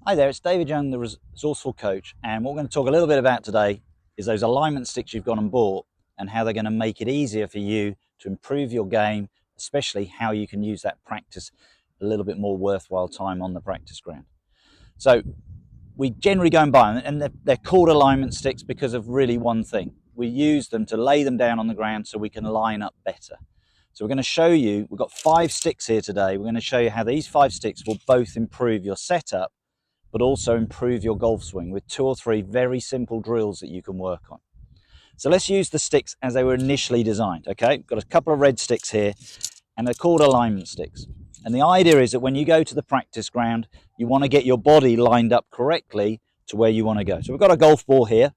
Hi there, it's David Young, the Resourceful Coach, and what we're going to talk a little bit about today is those alignment sticks you've gone and bought and how they're going to make it easier for you to improve your game, especially how you can use that practice a little bit more worthwhile time on the practice ground. So we generally go and buy them, and they're called alignment sticks because of really one thing. We use them to lay them down on the ground so we can line up better. So we're going to show you, we've got 5 sticks here today, we're going to show you how these 5 sticks will both improve your setup but also improve your golf swing with 2 or 3 very simple drills that you can work on. So let's use the sticks as they were initially designed, okay? Got a couple of red sticks here, and they're called alignment sticks. And the idea is that when you go to the practice ground, you want to get your body lined up correctly to where you want to go. So we've got a golf ball here,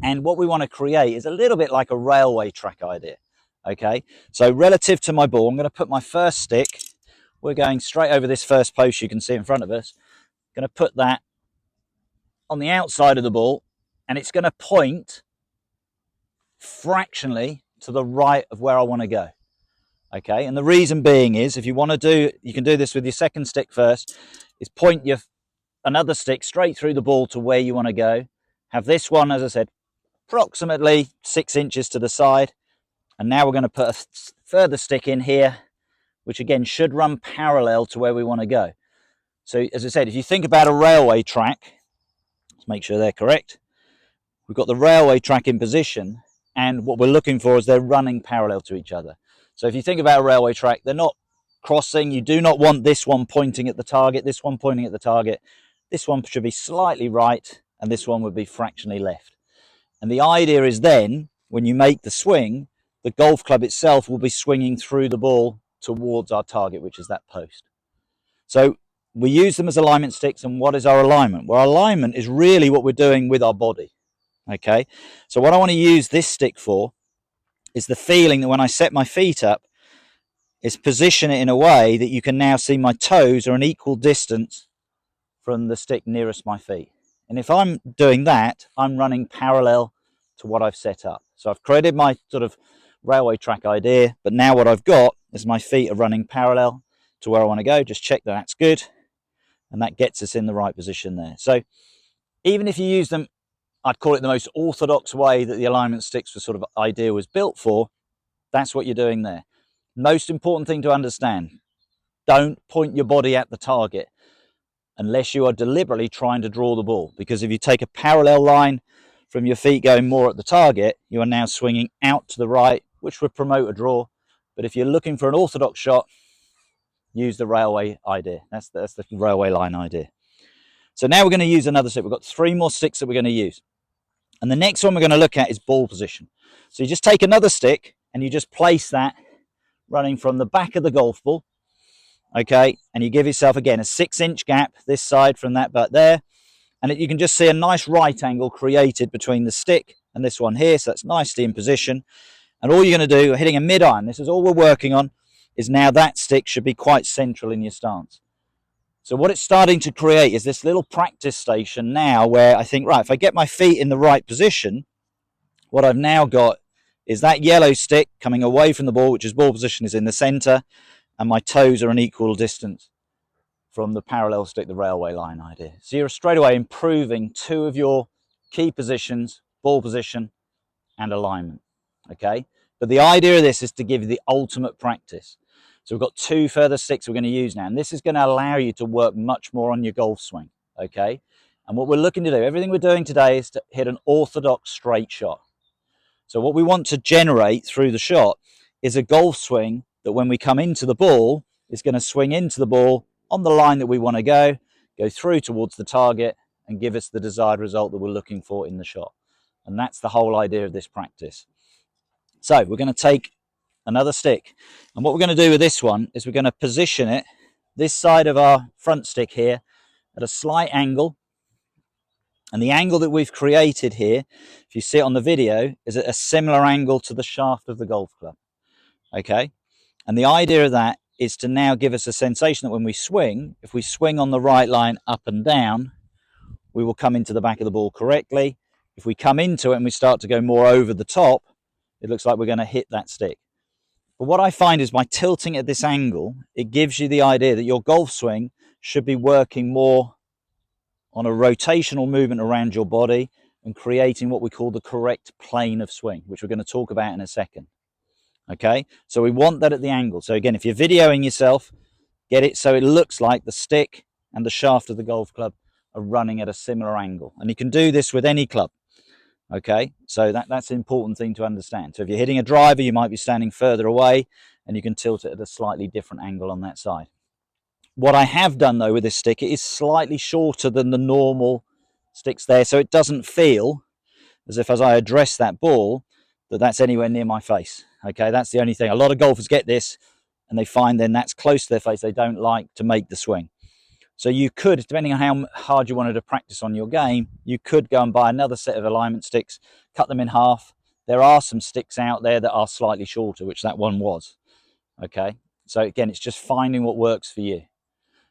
and what we want to create is a little bit like a railway track idea, okay? So relative to my ball, I'm going to put my first stick, we're going straight over this first post you can see in front of us, going to put that on the outside of the ball, and it's going to point fractionally to the right of where I want to go. Okay, and the reason being is if you want to do, you can do this with your second stick first, is point your another stick straight through the ball to where you want to go. Have this one, as I said, approximately 6 inches to the side, and now we're going to put a further stick in here, which again should run parallel to where we want to go. So as I said, if you think about a railway track, let's make sure they're correct. We've got the railway track in position, and what we're looking for is they're running parallel to each other. So if you think about a railway track, they're not crossing. You do not want this one pointing at the target, this one pointing at the target. This one should be slightly right, and this one would be fractionally left. And the idea is then, when you make the swing, the golf club itself will be swinging through the ball towards our target, which is that post. So we use them as alignment sticks, and what is our alignment? Well, our alignment is really what we're doing with our body, okay? So what I want to use this stick for is the feeling that when I set my feet up, is position it in a way that you can now see my toes are an equal distance from the stick nearest my feet. And if I'm doing that, I'm running parallel to what I've set up. So I've created my sort of railway track idea, but now what I've got is my feet are running parallel to where I want to go. Just check that that's good. And that gets us in the right position there. So even if you use them, I'd call it the most orthodox way that the alignment sticks was sort of idea was built for, that's what you're doing there. Most important thing to understand, don't point your body at the target unless you are deliberately trying to draw the ball. Because if you take a parallel line from your feet going more at the target, you are now swinging out to the right, which would promote a draw. But if you're looking for an orthodox shot, use the railway idea. That's the railway line idea. So now we're going to use another stick. We've got 3 more sticks that we're going to use. And the next one we're going to look at is ball position. So you just take another stick and you just place that running from the back of the golf ball. Okay, and you give yourself, again, a 6-inch gap this side from that but there. And you can just see a nice right angle created between the stick and this one here. So that's nicely in position. And all you're going to do, hitting a mid-iron, this is all we're working on, is now that stick should be quite central in your stance. So what it's starting to create is this little practice station now where I think, right, if I get my feet in the right position, what I've now got is that yellow stick coming away from the ball, which is ball position, is in the center, and my toes are an equal distance from the parallel stick, the railway line idea. So you're straight away improving 2 of your key positions, ball position and alignment, okay? But the idea of this is to give you the ultimate practice. So we've got 2 further sticks we're going to use now, and this is going to allow you to work much more on your golf swing, okay? And what we're looking to do, everything we're doing today is to hit an orthodox straight shot. So what we want to generate through the shot is a golf swing that when we come into the ball is going to swing into the ball on the line that we want to go through towards the target and give us the desired result that we're looking for in the shot. And that's the whole idea of this practice. So we're going to take another stick, and what we're going to do with this one is we're going to position it this side of our front stick here at a slight angle, and the angle that we've created here, if you see it on the video, is at a similar angle to the shaft of the golf club, okay? And the idea of that is to now give us a sensation that when we swing, if we swing on the right line up and down, we will come into the back of the ball correctly. If we come into it and we start to go more over the top, it looks like we're going to hit that stick. But what I find is by tilting at this angle, it gives you the idea that your golf swing should be working more on a rotational movement around your body and creating what we call the correct plane of swing, which we're going to talk about in a second. Okay, so we want that at the angle. So again, if you're videoing yourself, get it so it looks like the stick and the shaft of the golf club are running at a similar angle. And you can do this with any club. Okay, so that's an important thing to understand. So if you're hitting a driver, you might be standing further away and you can tilt it at a slightly different angle on that side. What I have done though with this stick, it is slightly shorter than the normal sticks there, so it doesn't feel as if as I address that ball that's anywhere near my face. Okay, that's the only thing. A lot of golfers get this and they find then that's close to their face. They don't like to make the swing. So you could, depending on how hard you wanted to practice on your game, you could go and buy another set of alignment sticks, cut them in half. There are some sticks out there that are slightly shorter, which that one was. Okay, so again, it's just finding what works for you.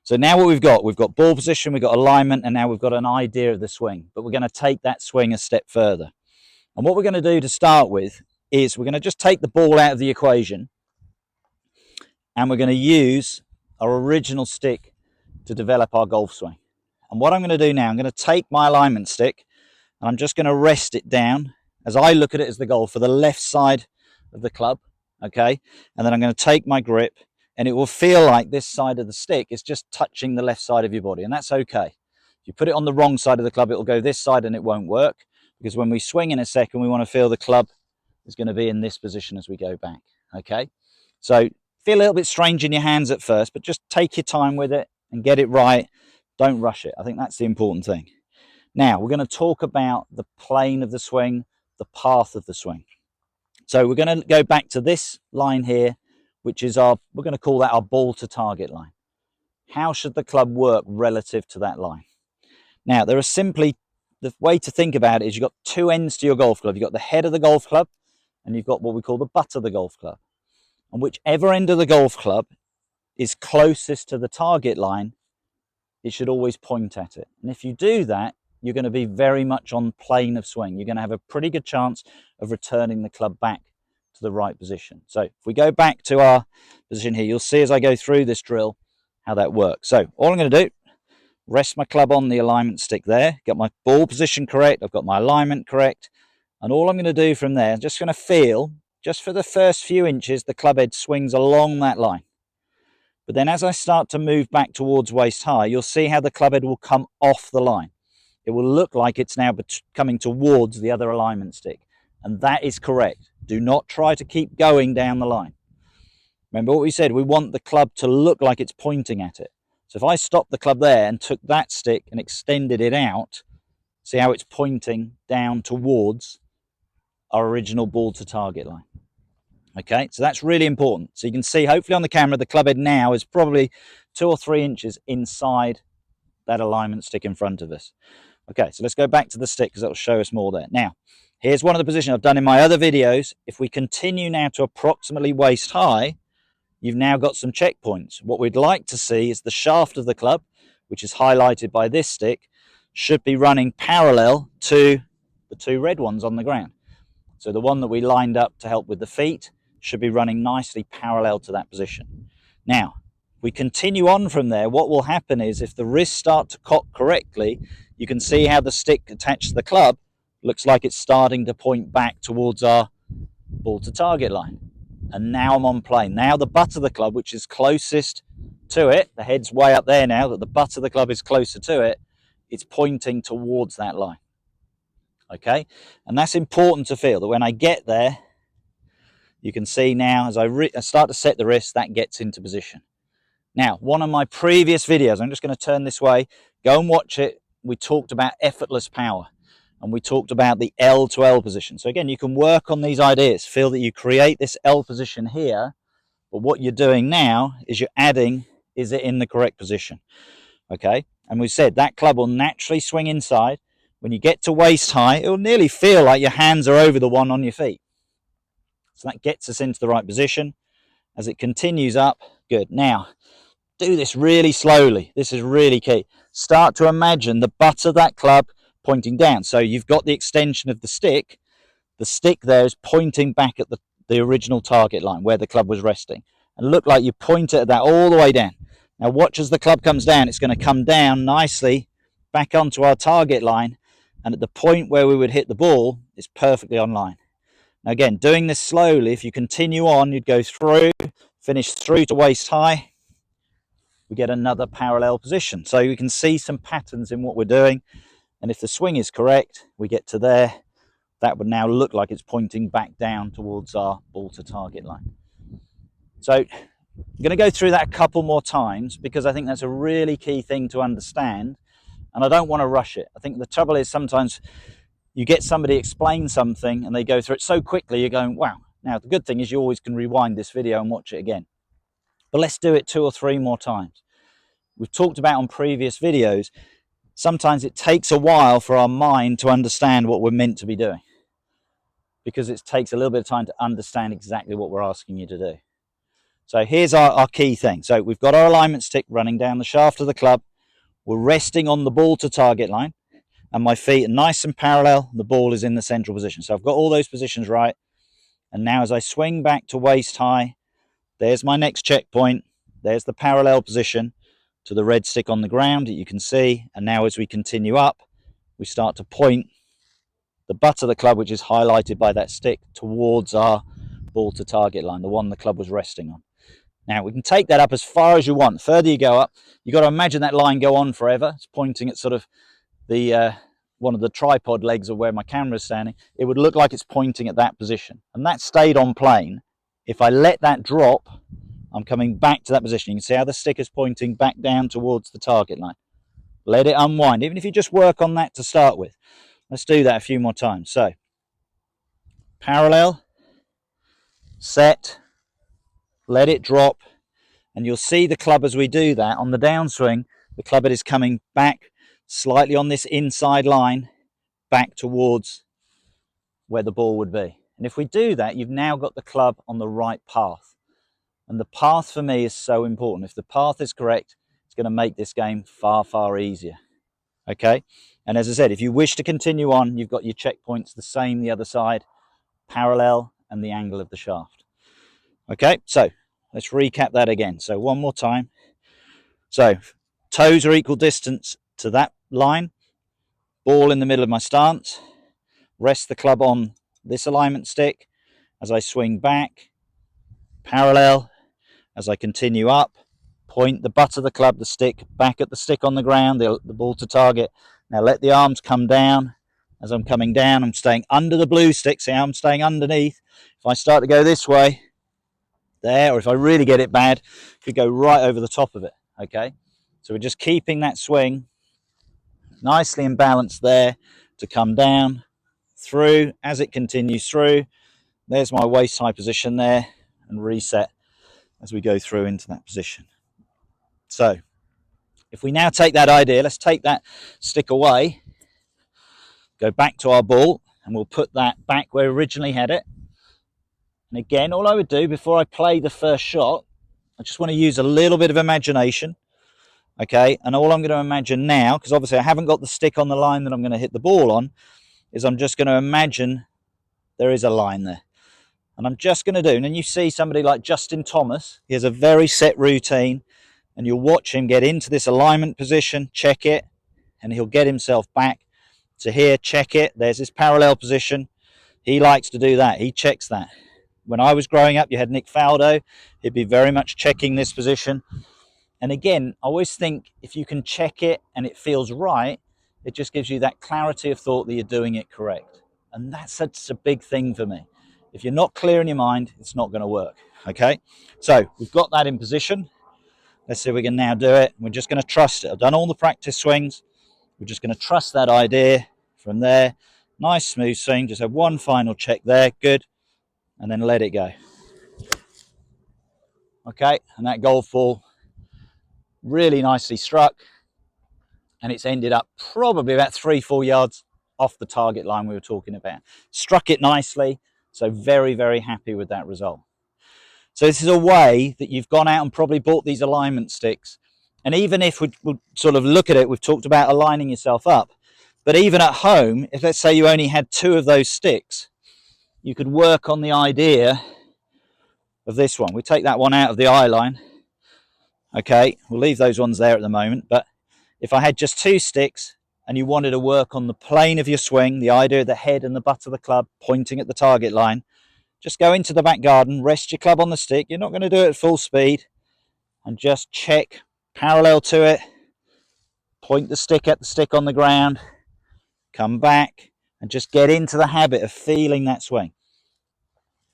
So now what we've got ball position, we've got alignment, and now we've got an idea of the swing. But we're going to take that swing a step further. And what we're going to do to start with is we're going to just take the ball out of the equation and we're going to use our original stick to develop our golf swing. And what I'm going to do now, I'm going to take my alignment stick and I'm just going to rest it down as I look at it as the golf for the left side of the club, okay? And then I'm going to take my grip and it will feel like this side of the stick is just touching the left side of your body, and that's okay. If you put it on the wrong side of the club, it will go this side and it won't work, because when we swing in a second, we want to feel the club is going to be in this position as we go back, okay? So feel a little bit strange in your hands at first, but just take your time with it and get it right. Don't rush it. I think that's the important thing. Now, we're going to talk about the plane of the swing, the path of the swing. So we're going to go back to this line here, which is we're going to call that our ball to target line. How should the club work relative to that line? Now, there are simply, the way to think about it is you've got two ends to your golf club. You've got the head of the golf club and you've got what we call the butt of the golf club. And whichever end of the golf club is closest to the target line, it should always point at it. And if you do that, you're going to be very much on plane of swing. You're going to have a pretty good chance of returning the club back to the right position. So if we go back to our position here, you'll see as I go through this drill how that works. So all I'm going to do, rest my club on the alignment stick there, get my ball position correct, I've got my alignment correct, and all I'm going to do from there, I'm just going to feel, just for the first few inches, the club head swings along that line. But then as I start to move back towards waist high, you'll see how the club head will come off the line. It will look like it's now coming towards the other alignment stick. And that is correct. Do not try to keep going down the line. Remember what we said, we want the club to look like it's pointing at it. So if I stopped the club there and took that stick and extended it out, see how it's pointing down towards our original ball to target line. Okay, so that's really important. So you can see, hopefully on the camera, the club head now is probably 2 or 3 inches inside that alignment stick in front of us. Okay, so let's go back to the stick because that will show us more there. Now, here's one of the positions I've done in my other videos. If we continue now to approximately waist high, you've now got some checkpoints. What we'd like to see is the shaft of the club, which is highlighted by this stick, should be running parallel to the 2 red ones on the ground. So the one that we lined up to help with the feet should be running nicely parallel to that position. Now, we continue on from there. What will happen is if the wrists start to cock correctly, you can see how the stick attached to the club looks like it's starting to point back towards our ball to target line. And now I'm on plane. Now the butt of the club, which is closest to it, the head's way up there now, that the butt of the club is closer to it, it's pointing towards that line. Okay? And that's important to feel, that when I get there, you can see now as I start to set the wrist, that gets into position. Now, one of my previous videos, I'm just going to turn this way, go and watch it. We talked about effortless power and we talked about the L to L position. So again, you can work on these ideas. Feel that you create this L position here, but what you're doing now is you're adding, is it in the correct position? Okay, and we said that club will naturally swing inside. When you get to waist high, it will nearly feel like your hands are over the one on your feet. So that gets us into the right position. As it continues up, good. Now, do this really slowly. This is really key. Start to imagine the butt of that club pointing down. So you've got the extension of the stick. The stick there is pointing back at the original target line where the club was resting. And look like you point it at that all the way down. Now watch as the club comes down. It's going to come down nicely back onto our target line, and at the point where we would hit the ball, it's perfectly on line. Now again, doing this slowly, if you continue on, you'd go through, finish through to waist high, we get another parallel position. So we can see some patterns in what we're doing, and if the swing is correct, we get to there. That would now look like it's pointing back down towards our ball to target line. So I'm going to go through that a couple more times because I think that's a really key thing to understand, and I don't want to rush it. I think the trouble is sometimes you get somebody explain something and they go through it so quickly, you're going, wow. Now, the good thing is you always can rewind this video and watch it again. But let's do it 2 or 3 more times. We've talked about on previous videos, sometimes it takes a while for our mind to understand what we're meant to be doing, because it takes a little bit of time to understand exactly what we're asking you to do. So here's our key thing. So we've got our alignment stick running down the shaft of the club. We're resting on the ball to target line, and my feet are nice and parallel. The ball is in the central position. So I've got all those positions right. And now as I swing back to waist high, there's my next checkpoint. There's the parallel position to the red stick on the ground that you can see. And now as we continue up, we start to point the butt of the club, which is highlighted by that stick, towards our ball to target line, the one the club was resting on. Now we can take that up as far as you want. The further you go up, you've got to imagine that line go on forever. It's pointing at sort of the one of the tripod legs of where my camera is standing. It would look like it's pointing at that position, and that stayed on plane. If I let that drop, I'm coming back to that position. You can see how the stick is pointing back down towards the target line. Let it unwind, even if you just work on that to start with. Let's do that a few more times. So, parallel, set, let it drop, and you'll see the club as we do that. On the downswing, the club head is coming back slightly on this inside line, back towards where the ball would be. And if we do that, you've now got the club on the right path. And the path for me is so important. If the path is correct, it's going to make this game far, far easier. Okay? And as I said, if you wish to continue on, you've got your checkpoints the same the other side, parallel and the angle of the shaft. Okay, so let's recap that again. So one more time. So toes are equal distance to that line, ball in the middle of my stance, rest the club on this alignment stick as I swing back, parallel. As I continue up, point the butt of the club, the stick, back at the stick on the ground, the ball to target. Now let the arms come down. As I'm coming down, I'm staying under the blue stick. See how I'm staying underneath? If I start to go this way, there, or if I really get it bad, I could go right over the top of it, okay? So we're just keeping that swing nicely in balance there to come down, through, as it continues through. There's my waist high position there, and reset as we go through into that position. So if we now take that idea, let's take that stick away, go back to our ball, and we'll put that back where we originally had it. And again, all I would do before I play the first shot, I just want to use a little bit of imagination. Okay, and all I'm going to imagine now, because obviously I haven't got the stick on the line that I'm going to hit the ball on, is I'm just going to imagine there is a line there. And I'm just going to do, and then you see somebody like Justin Thomas, he has a very set routine, and you'll watch him get into this alignment position, check it, and he'll get himself back to here, check it, there's his parallel position. He likes to do that, he checks that. When I was growing up, you had Nick Faldo, he'd be very much checking this position. And again, I always think if you can check it and it feels right, it just gives you that clarity of thought that you're doing it correct. And that's such a big thing for me. If you're not clear in your mind, it's not going to work, okay? So we've got that in position. Let's see if we can now do it. We're just going to trust it. I've done all the practice swings. We're just going to trust that idea from there. Nice smooth swing. Just have one final check there. Good. And then let it go. Okay, and that golf ball really nicely struck. And it's ended up probably about 3-4 yards off the target line we were talking about. Struck it nicely. So very, very happy with that result. So this is a way that you've gone out and probably bought these alignment sticks. And even if we'll sort of look at it, we've talked about aligning yourself up. But even at home, if let's say you only had 2 of those sticks, you could work on the idea of this one. We take that one out of the eye line. Okay, we'll leave those ones there at the moment. But if I had just 2 sticks, and you wanted to work on the plane of your swing, the idea of the head and the butt of the club pointing at the target line, just go into the back garden, rest your club on the stick. You're not going to do it at full speed, and just check parallel to it, point the stick at the stick on the ground, come back, and just get into the habit of feeling that swing.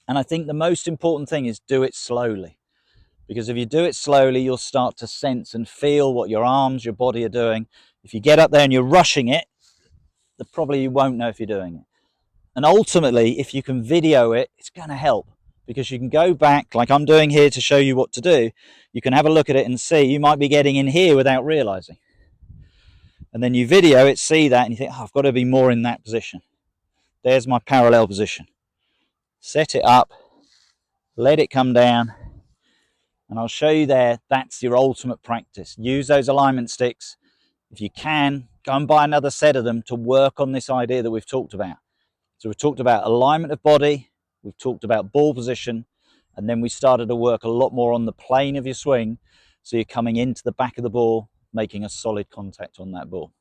And I think the most important thing is do it slowly, because if you do it slowly, you'll start to sense and feel what your arms, your body are doing. If you get up there and you're rushing it, probably you won't know if you're doing it. And ultimately, if you can video it, it's going to help, because you can go back, like I'm doing here to show you what to do. You can have a look at it and see you might be getting in here without realizing. And then you video it, see that, and you think, oh, I've got to be more in that position. There's my parallel position. Set it up, let it come down, and I'll show you there. That's your ultimate practice. Use those alignment sticks. If you can, go and buy another set of them to work on this idea that we've talked about. So we've talked about alignment of body, we've talked about ball position, and then we started to work a lot more on the plane of your swing, so you're coming into the back of the ball, making a solid contact on that ball.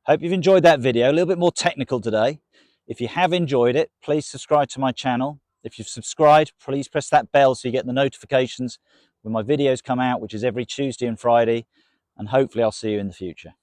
Hope you've enjoyed that video, a little bit more technical today. If you have enjoyed it, please subscribe to my channel. If you've subscribed, please press that bell so you get the notifications when my videos come out, which is every Tuesday and Friday, and hopefully I'll see you in the future.